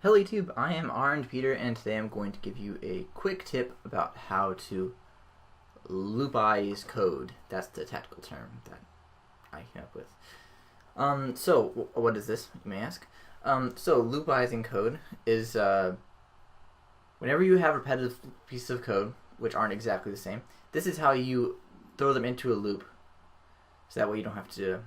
Hello YouTube, I am Orange Peter, and today I'm going to give you a quick tip about how to loopize code. That's the technical term that I came up with. So what is this, you may ask? So loopizing code is whenever you have repetitive pieces of code which aren't exactly the same, this is how you throw them into a loop, so that way you don't have to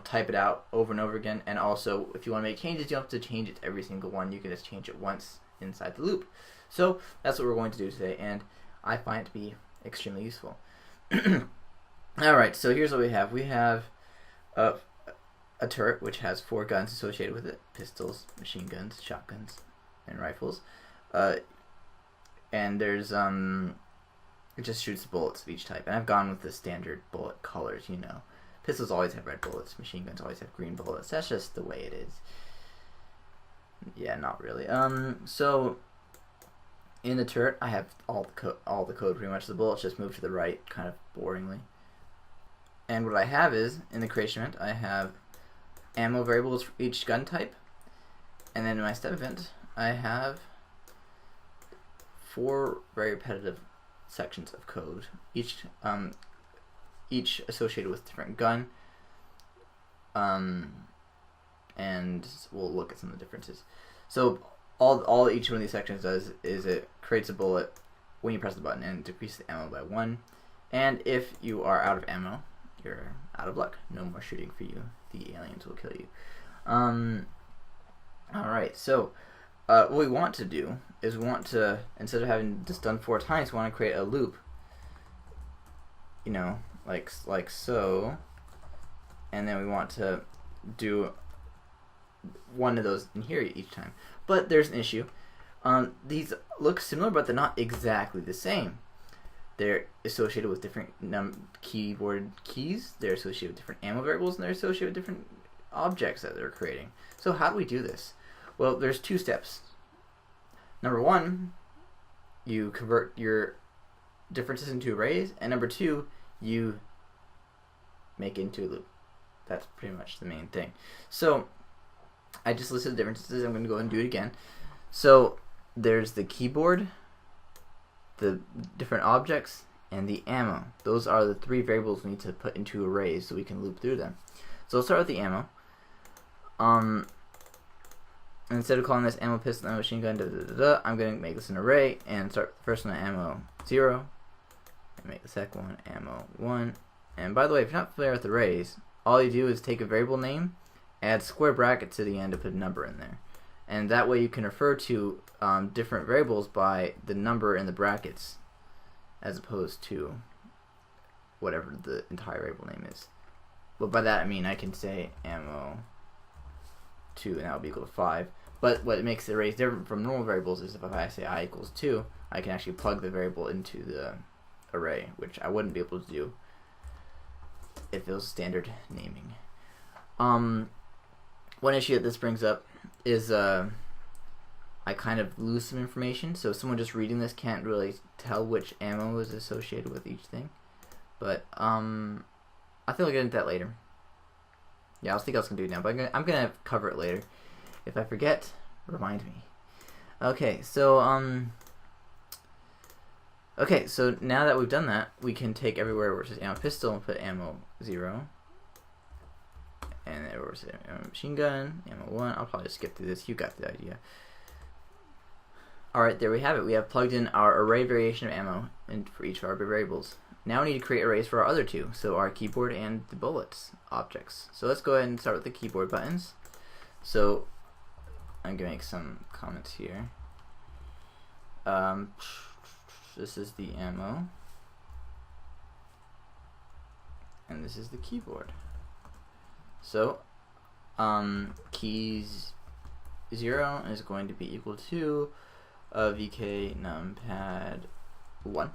type it out over and over again. And also, if you want to make changes, you don't have to change it to every single one. You can just change it once inside the loop. So that's what we're going to do today, and I find it to be extremely useful. Alright, so here's what we have. We have a turret which has 4 guns associated with it: pistols, machine guns, shotguns, and rifles. And there's it just shoots bullets of each type. And I've gone with the standard bullet colors, Pistols always have red bullets. Machine guns always have green bullets. That's just the way it is. Yeah, not really. So in the turret, I have all the code pretty much. The bullets just move to the right, kind of boringly. And what I have is, in the creation event, I have ammo variables for each gun type. And then in my step event, I have 4 very repetitive sections of code, each associated with a different gun, and we'll look at some of the differences. So all each one of these sections does is it creates a bullet when you press the button, and decreases the ammo by 1. And if you are out of ammo, you're out of luck. No more shooting for you. The aliens will kill you. Alright, so what we want to do is we want to, instead of having this done 4 times, we want to create a loop, like so, and then we want to do one of those in here each time. But there's an issue. These look similar, but they're not exactly the same. They're associated with different keyboard keys, they're associated with different ammo variables, and they're associated with different objects that they're creating. So how do we do this? Well, there's 2 steps. Number 1, you convert your differences into arrays, and number 2, you make it into a loop. That's pretty much the main thing. So I just listed the differences. I'm going to go and do it again. So there's the keyboard, the different objects, and the ammo. Those are the 3 variables we need to put into arrays so we can loop through them. So let's start with the ammo. Instead of calling this ammo, pistol, ammo, machine gun, I'm going to make this an array and start with the first one at ammo 0. Make the second one ammo 1. And by the way, if you're not familiar with arrays, all you do is take a variable name, add square brackets to the end, and put a number in there. And that way you can refer to different variables by the number in the brackets, as opposed to whatever the entire variable name is. But by that I mean I can say ammo 2, and that will be equal to 5. But what makes the arrays different from normal variables is if I say I equals 2, I can actually plug the variable into the array, which I wouldn't be able to do if it was standard naming. One issue that this brings up is I kind of lose some information, so someone just reading this can't really tell which ammo is associated with each thing. But I think I'll get into that later. Yeah, I think I was gonna do it now, but I'm gonna cover it later. If I forget, remind me. Okay, so now that we've done that, we can take everywhere where it says ammo pistol and put ammo 0. And everywhere where it says ammo machine gun, ammo 1. I'll probably skip through this. You got the idea. Alright, there we have it. We have plugged in our array variation of ammo for each of our variables. Now we need to create arrays for our other 2, so our keyboard and the bullets objects. So let's go ahead and start with the keyboard buttons. So I'm going to make some comments here. This is the ammo, and this is the keyboard. So keys 0 is going to be equal to VK numpad 1.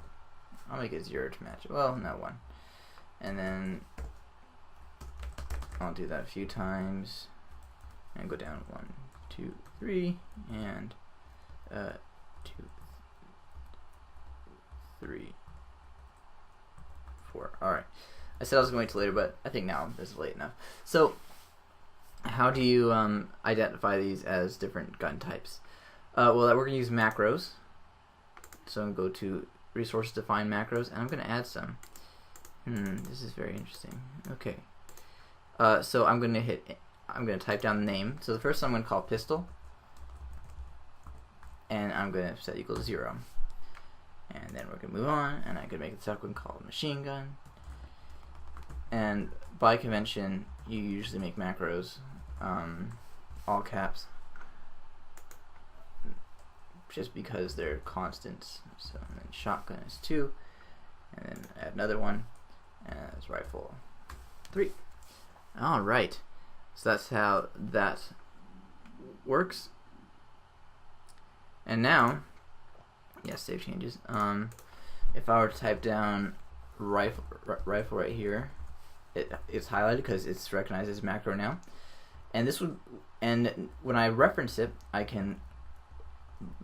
I'll make it 0 to match it. Well, no, 1. And then I'll do that a few times and go down 1, 2, 3, and 2, 3, 4. Alright. I said I was going to wait till later, but I think now is late enough. So how do you identify these as different gun types? Well, we're going to use macros. So I'm going to go to resources, define macros, and I'm going to add some. This is very interesting. Okay. So I'm going to type down the name. So the first one I'm going to call pistol, and I'm going to set equal to 0. And then we're going to move on, and I could make the second one called machine gun. And by convention, you usually make macros all caps, just because they're constants. So and then shotgun is 2, and then add another one as rifle 3. All right, so that's how that works. And now, yes, save changes. If I were to type down rifle right here, it's highlighted because it's recognized as macro now. And this would, and when I reference it,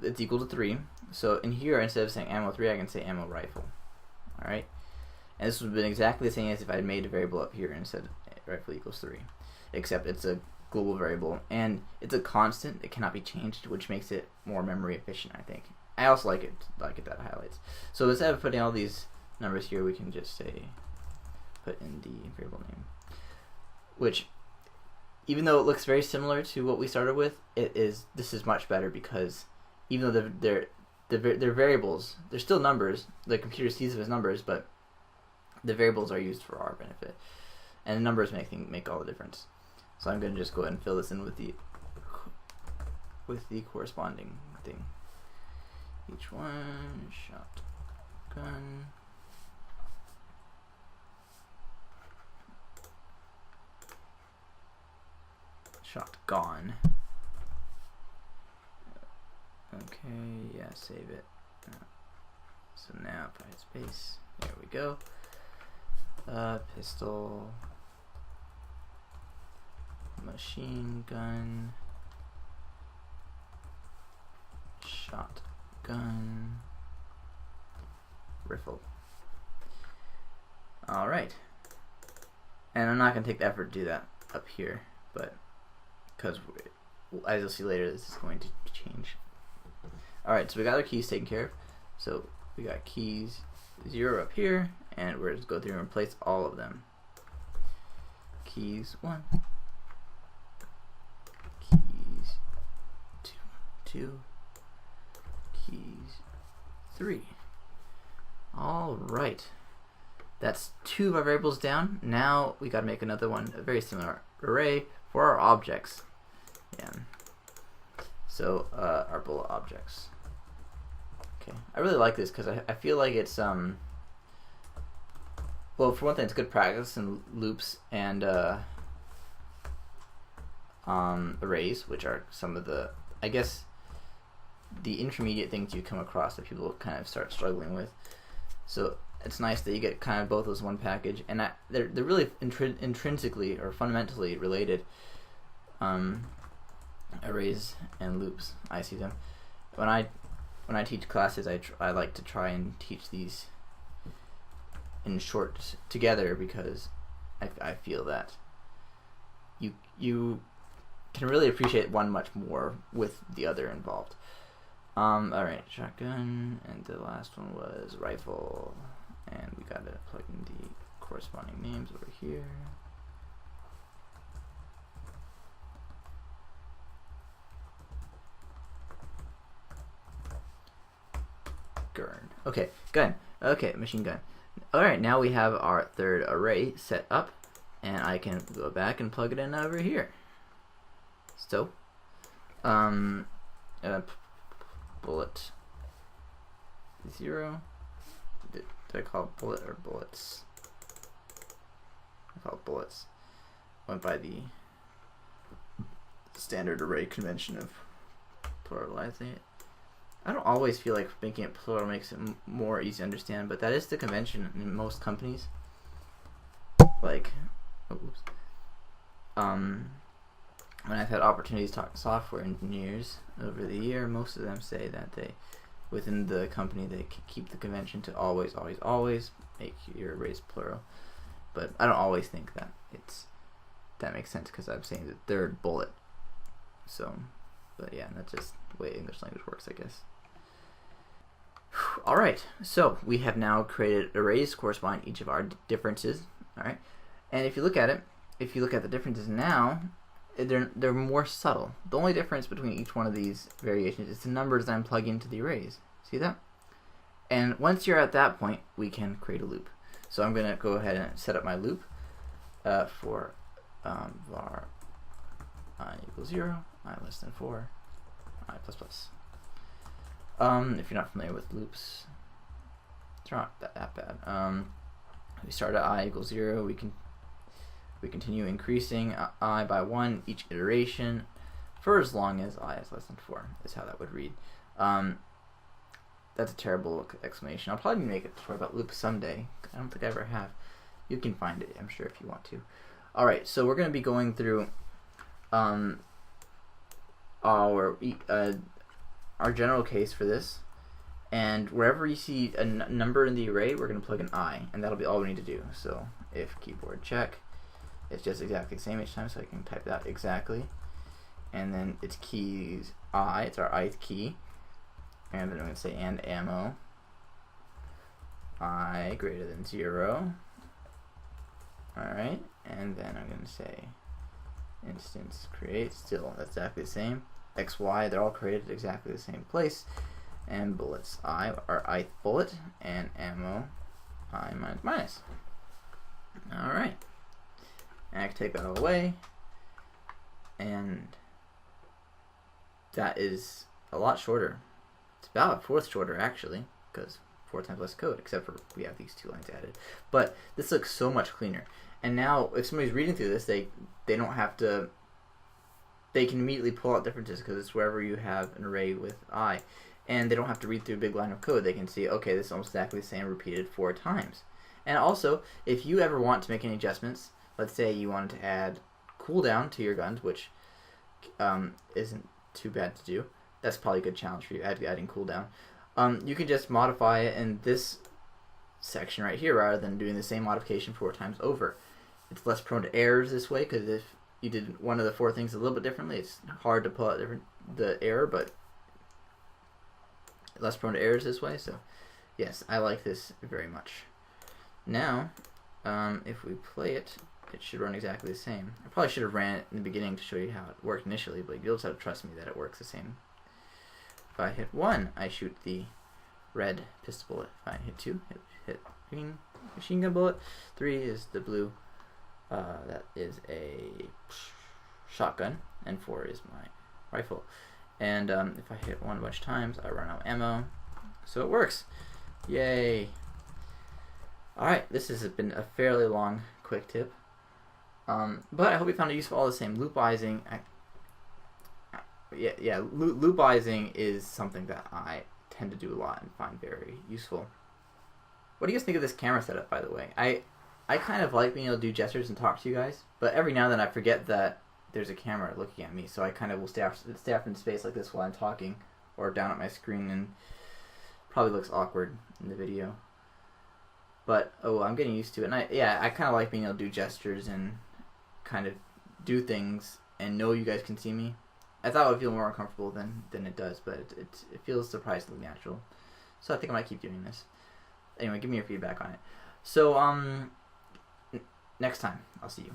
it's equal to 3. So in here, instead of saying ammo 3, I can say ammo rifle. All right, and this would have been exactly the same as if I had made a variable up here and said rifle equals 3, except it's a global variable and it's a constant. It cannot be changed, which makes it more memory efficient, I think. I also like it that highlights. So instead of putting all these numbers here, we can just say put in the variable name, which, even though it looks very similar to what we started with, this is much better, because even though they're variables, they're still numbers. The computer sees them as numbers, but the variables are used for our benefit, and the numbers make all the difference. So I'm going to just go ahead and fill this in with the corresponding thing. Each one, shotgun, shotgun. Okay, yeah, save it. So now if I hit space, there we go. Pistol, machine gun, shotgun, rifle. All right, and I'm not going to take the effort to do that up here, but because as you'll see later, this is going to change. All right, so we got our keys taken care of. So we got keys 0 up here, and we're just go through and replace all of them. Keys 1, keys 2, keys 3. All right, that's 2 of our variables down. Now we got to make another one, a very similar array for our objects. Yeah. So our bullet objects. Okay, I really like this because I feel like it's well, for one thing, it's good practice in loops and arrays, which are some of the, I guess, the intermediate things you come across that people kind of start struggling with. So it's nice that you get kind of both those in one package, and they're really intrinsically or fundamentally related. Arrays and loops, I see them. When I teach classes, I like to try and teach these in short together, because I feel that you can really appreciate one much more with the other involved. Alright, shotgun, and the last one was rifle, and we gotta plug in the corresponding names over here. Okay, gun. Okay, machine gun. Alright, now we have our third array set up, and I can go back and plug it in over here. So, bullet 0. Did I call it bullet or bullets? I call it bullets. Went by the standard array convention of pluralizing it. I don't always feel like making it plural makes it more easy to understand, but that is the convention in most companies. Like, when I've had opportunities to talk to software engineers over the year, most of them say that within the company, they keep the convention to always make your arrays plural. But I don't always think that. That makes sense because I'm saying the third bullet. So, but yeah, that's just the way English language works, I guess. Alright, so we have now created arrays corresponding to each of our differences. Alright, and if you look at it, if you look at the differences now, they're more subtle. The only difference between each one of these variations is the numbers that I'm plugging into the arrays. See that? And once you're at that point, we can create a loop. So I'm going to go ahead and set up my loop for var I equals 0, I less than 4, I plus plus. If you're not familiar with loops, it's not that bad. We start at I equals 0. We continue increasing I by 1 each iteration for as long as I is less than 4. Is how that would read. That's a terrible explanation. I'll probably make a tutorial about loops someday. I don't think I ever have. You can find it, I'm sure, if you want to. Alright, so we're going to be going through our general case for this. And wherever you see a number in the array, we're going to plug an I. And that'll be all we need to do. So if keyboard check, it's just exactly the same each time, so I can type that exactly. And then its keys I, it's our ith key. And then I'm going to say and ammo I greater than 0. Alright, and then I'm going to say instance create, still that's exactly the same. XY, they're all created at exactly the same place. And bullets I, our ith bullet, and ammo I minus minus. Alright, and I can take that all away, and that is a lot shorter. It's about a fourth shorter actually, because 4 times less code, except for we have these 2 lines added. But this looks so much cleaner. And now if somebody's reading through this, they don't have to, they can immediately pull out differences because it's wherever you have an array with I. And they don't have to read through a big line of code. They can see, okay, this is almost exactly the same repeated 4 times. And also, if you ever want to make any adjustments, let's say you wanted to add cooldown to your guns, which isn't too bad to do. That's probably a good challenge for you, adding cooldown. You can just modify it in this section right here rather than doing the same modification 4 times over. It's less prone to errors this way, because if you did one of the 4 things a little bit differently, it's hard to pull out the error, but less prone to errors this way. So yes, I like this very much. Now if we play it, it should run exactly the same. I probably should have ran it in the beginning to show you how it worked initially, but you'll just have to trust me that it works the same. If I hit 1, I shoot the red pistol bullet. If I hit 2, hit green machine gun bullet. 3 is the blue. That is a shotgun, and 4 is my rifle. And if I hit 1 a bunch of times, I run out of ammo. So it works. Yay! Alright, this has been a fairly long, quick tip. But I hope you found it useful all the same. Loopizing, loopizing is something that I tend to do a lot and find very useful. What do you guys think of this camera setup, by the way? I kind of like being able to do gestures and talk to you guys, but every now and then I forget that there's a camera looking at me, so I kind of will stay off in space like this while I'm talking, or down at my screen, and probably looks awkward in the video. But oh, I'm getting used to it, and I kind of like being able to do gestures and kind of do things and know you guys can see me. I thought it would feel more uncomfortable than it does, but it feels surprisingly natural. So I think I might keep doing this. Anyway, give me your feedback on it. So next time, I'll see you.